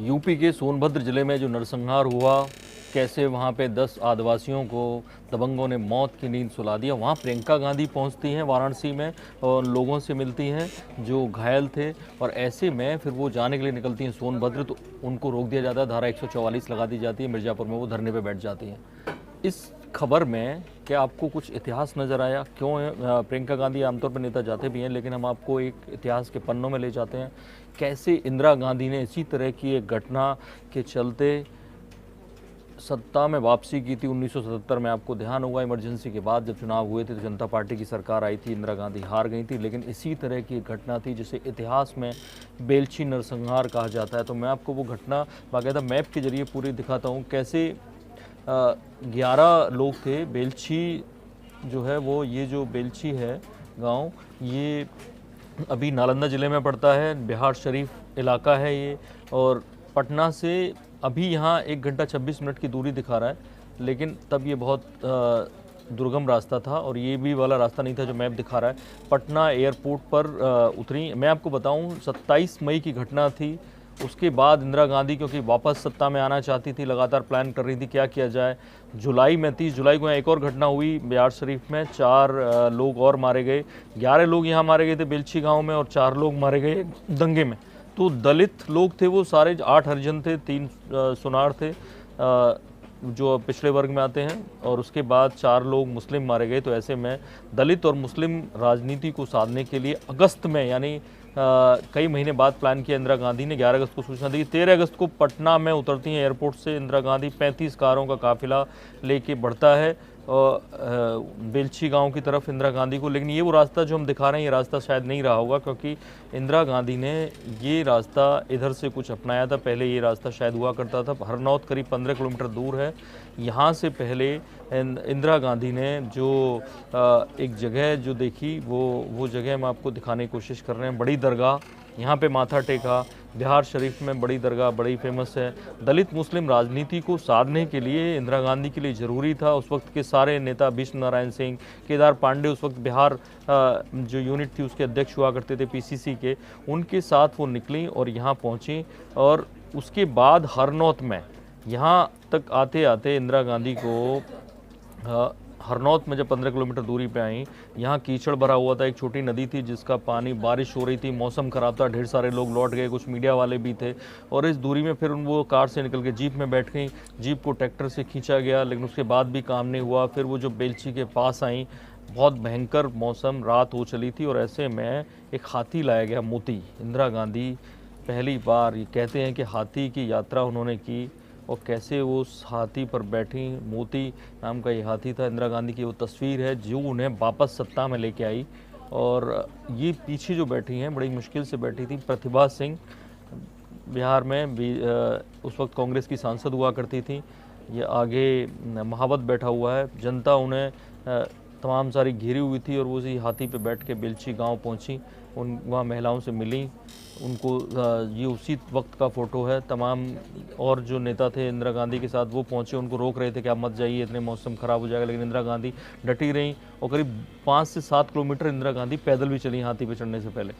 UP के सोनभद्र जिले में जो नरसंहार हुआ, कैसे वहाँ पे 10 आदिवासियों को दबंगों ने मौत की नींद सुला दिया। वहाँ प्रियंका गांधी पहुँचती हैं वाराणसी में और लोगों से मिलती हैं जो घायल थे, और ऐसे में फिर वो जाने के लिए निकलती हैं सोनभद्र, तो उनको रोक दिया जाता है, धारा 144 लगा दी जाती है, मिर्ज़ापुर में वो धरने पर बैठ जाती हैं। इस खबर में क्या आपको कुछ इतिहास नज़र आया? क्यों प्रियंका गांधी आमतौर पर नेता जाते भी हैं, लेकिन हम आपको एक इतिहास के पन्नों में ले जाते हैं। कैसे इंदिरा गांधी ने इसी तरह की एक घटना के चलते सत्ता में वापसी की थी 1977 में। आपको ध्यान होगा इमरजेंसी के बाद जब चुनाव हुए थे तो जनता पार्टी की सरकार आई थी, इंदिरा गांधी हार गई थी, लेकिन इसी तरह की एक घटना थी जिसे इतिहास में बेलछी नरसंहार कहा जाता है। तो मैं आपको वो घटना बाकायदा मैप के जरिए पूरी दिखाता हूँ। कैसे 11 लोग थे। बेलछी जो है वो, ये जो बेलछी है गांव, ये अभी नालंदा ज़िले में पड़ता है, बिहार शरीफ इलाका है ये, और पटना से अभी यहाँ 1 घंटा 26 मिनट की दूरी दिखा रहा है, लेकिन तब ये बहुत दुर्गम रास्ता था और ये भी वाला रास्ता नहीं था जो मैप दिखा रहा है। पटना एयरपोर्ट पर उतरी। मैं आपको बताऊं 27 मई की घटना थी। उसके बाद इंदिरा गांधी क्योंकि वापस सत्ता में आना चाहती थी, लगातार प्लान कर रही थी क्या किया जाए। जुलाई में 30 जुलाई को यहाँ एक और घटना हुई बिहार शरीफ में, 4 लोग और मारे गए। 11 लोग यहाँ मारे गए थे बेलछी गांव में और 4 लोग मारे गए दंगे में। तो दलित लोग थे वो सारे, 8 हरिजन थे, 3 सुनार थे जो पिछड़े वर्ग में आते हैं, और उसके बाद 4 लोग मुस्लिम मारे गए। तो ऐसे में दलित और मुस्लिम राजनीति को साधने के लिए अगस्त में, यानी कई महीने बाद प्लान किया इंदिरा गांधी ने। 11 अगस्त को सूचना दी। 13 अगस्त को पटना में उतरती हैं एयरपोर्ट से इंदिरा गांधी। 35 कारों का काफिला लेके बढ़ता है बेलछी गांव की तरफ इंदिरा गांधी को। लेकिन ये वो रास्ता जो हम दिखा रहे हैं, ये रास्ता शायद नहीं रहा होगा, क्योंकि इंदिरा गांधी ने ये रास्ता इधर से कुछ अपनाया था। पहले ये रास्ता शायद हुआ करता था। हरनौत करीब 15 किलोमीटर दूर है यहाँ से। पहले इंदिरा गांधी ने जो एक जगह जो देखी, वो जगह हम आपको दिखाने की कोशिश कर रहे हैं। बड़ी दरगाह, यहाँ पे माथा टेका। बिहार शरीफ में बड़ी दरगाह बड़ी फेमस है। दलित मुस्लिम राजनीति को साधने के लिए इंदिरा गांधी के लिए ज़रूरी था। उस वक्त के सारे नेता, भीष्म नारायण सिंह, केदार पांडे, उस वक्त बिहार जो यूनिट थी उसके अध्यक्ष हुआ करते थे पीसीसी के, उनके साथ वो निकली और यहाँ पहुँची। और उसके बाद हरनौत में, यहाँ तक आते आते इंदिरा गांधी को हरनौत में जब 15 किलोमीटर दूरी पे आई, यहाँ कीचड़ भरा हुआ था। एक छोटी नदी थी जिसका पानी, बारिश हो रही थी, मौसम खराब था, ढेर सारे लोग लौट गए, कुछ मीडिया वाले भी थे। और इस दूरी में फिर वो कार से निकल के जीप में बैठ गई। जीप को ट्रैक्टर से खींचा गया, लेकिन उसके बाद भी काम नहीं हुआ। फिर वो जो बेलछी के पास आई, बहुत भयंकर मौसम, रात हो चली थी, और ऐसे में एक हाथी लाया गया, मोती। इंदिरा गांधी पहली बार, ये कहते हैं कि हाथी की यात्रा उन्होंने की, और कैसे वो उस हाथी पर बैठी। मोती नाम का ये हाथी था। इंदिरा गांधी की वो तस्वीर है जो उन्हें वापस सत्ता में लेके आई। और ये पीछे जो बैठी हैं, बड़ी मुश्किल से बैठी थी, प्रतिभा सिंह, बिहार में भी उस वक्त कांग्रेस की सांसद हुआ करती थी। ये आगे महावत बैठा हुआ है। जनता उन्हें तमाम सारी घिरी हुई थी, और वो उसी हाथी पे बैठ के बेलछी गांव पहुंची। वहाँ महिलाओं से मिली उनको। ये उसी वक्त का फ़ोटो है। तमाम और जो नेता थे इंदिरा गांधी के साथ, वो पहुंचे, उनको रोक रहे थे कि आप मत जाइए, इतने मौसम ख़राब हो जाएगा, लेकिन इंदिरा गांधी डटी रहीं। और करीब 5 से 7 किलोमीटर इंदिरा गांधी पैदल भी चली हाथी पे चढ़ने से पहले।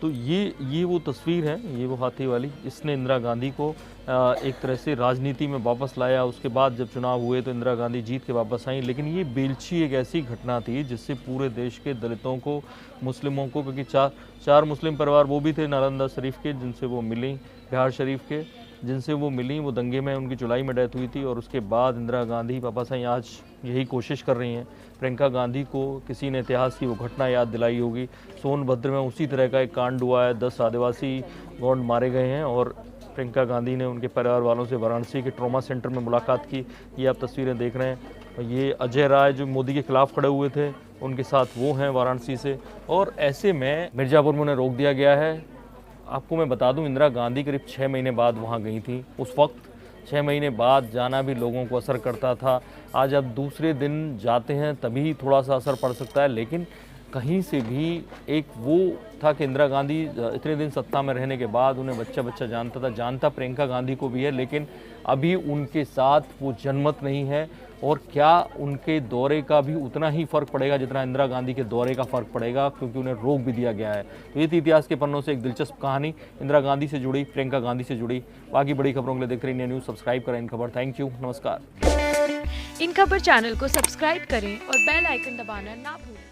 तो ये वो तस्वीर है, ये वो हाथी वाली। इसने इंदिरा गांधी को एक तरह से राजनीति में वापस लाया। उसके बाद जब चुनाव हुए तो इंदिरा गांधी जीत के वापस आई। लेकिन ये बेलछी एक ऐसी घटना थी जिससे पूरे देश के दलितों को, मुस्लिमों को, क्योंकि 4 मुस्लिम परिवार वो भी थे नालंदा शरीफ के जिनसे वो मिली, बिहार शरीफ के जिनसे वो मिली, वो दंगे में उनकी जुलाई में डेथ हुई थी। और उसके बाद इंदिरा गांधी वापस आई। आज यही कोशिश कर रही हैं। प्रियंका गांधी को किसी ने इतिहास की वो घटना याद दिलाई होगी। सोनभद्र में उसी तरह का एक कांड हुआ है, 10 आदिवासी गौंड मारे गए हैं, और प्रियंका गांधी ने उनके परिवार वालों से वाराणसी के ट्रॉमा सेंटर में मुलाकात की। ये आप तस्वीरें देख रहे हैं। ये अजय राय जो मोदी के खिलाफ खड़े हुए थे, उनके साथ वो हैं वाराणसी से। और ऐसे में मिर्ज़ापुर में उन्हें रोक दिया गया है। आपको मैं बता दूं, इंदिरा गांधी करीब 6 महीने बाद वहाँ गई थी। उस वक्त 6 महीने बाद जाना भी लोगों को असर करता था। आज अब दूसरे दिन जाते हैं तभी थोड़ा सा असर पड़ सकता है, लेकिन कहीं से भी एक वो था कि इंदिरा गांधी इतने दिन सत्ता में रहने के बाद उन्हें बच्चा बच्चा जानता था, जानता प्रियंका गांधी को भी है, लेकिन अभी उनके साथ वो जनमत नहीं है। और क्या उनके दौरे का भी उतना ही फ़र्क पड़ेगा जितना इंदिरा गांधी के दौरे का फ़र्क पड़ेगा, क्योंकि उन्हें रोक भी दिया गया है। तो ये थी इतिहास के पन्नों से एक दिलचस्प कहानी, इंदिरा गांधी से जुड़ी, प्रियंका गांधी से जुड़ी। बाकी बड़ी खबरों के लिए देखते रहिए इंडिया न्यूज़, सब्सक्राइब करें इन खबर। थैंक यू, नमस्कार। इन खबर चैनल को सब्सक्राइब करें और बेल आइकन दबाना ना भूलें।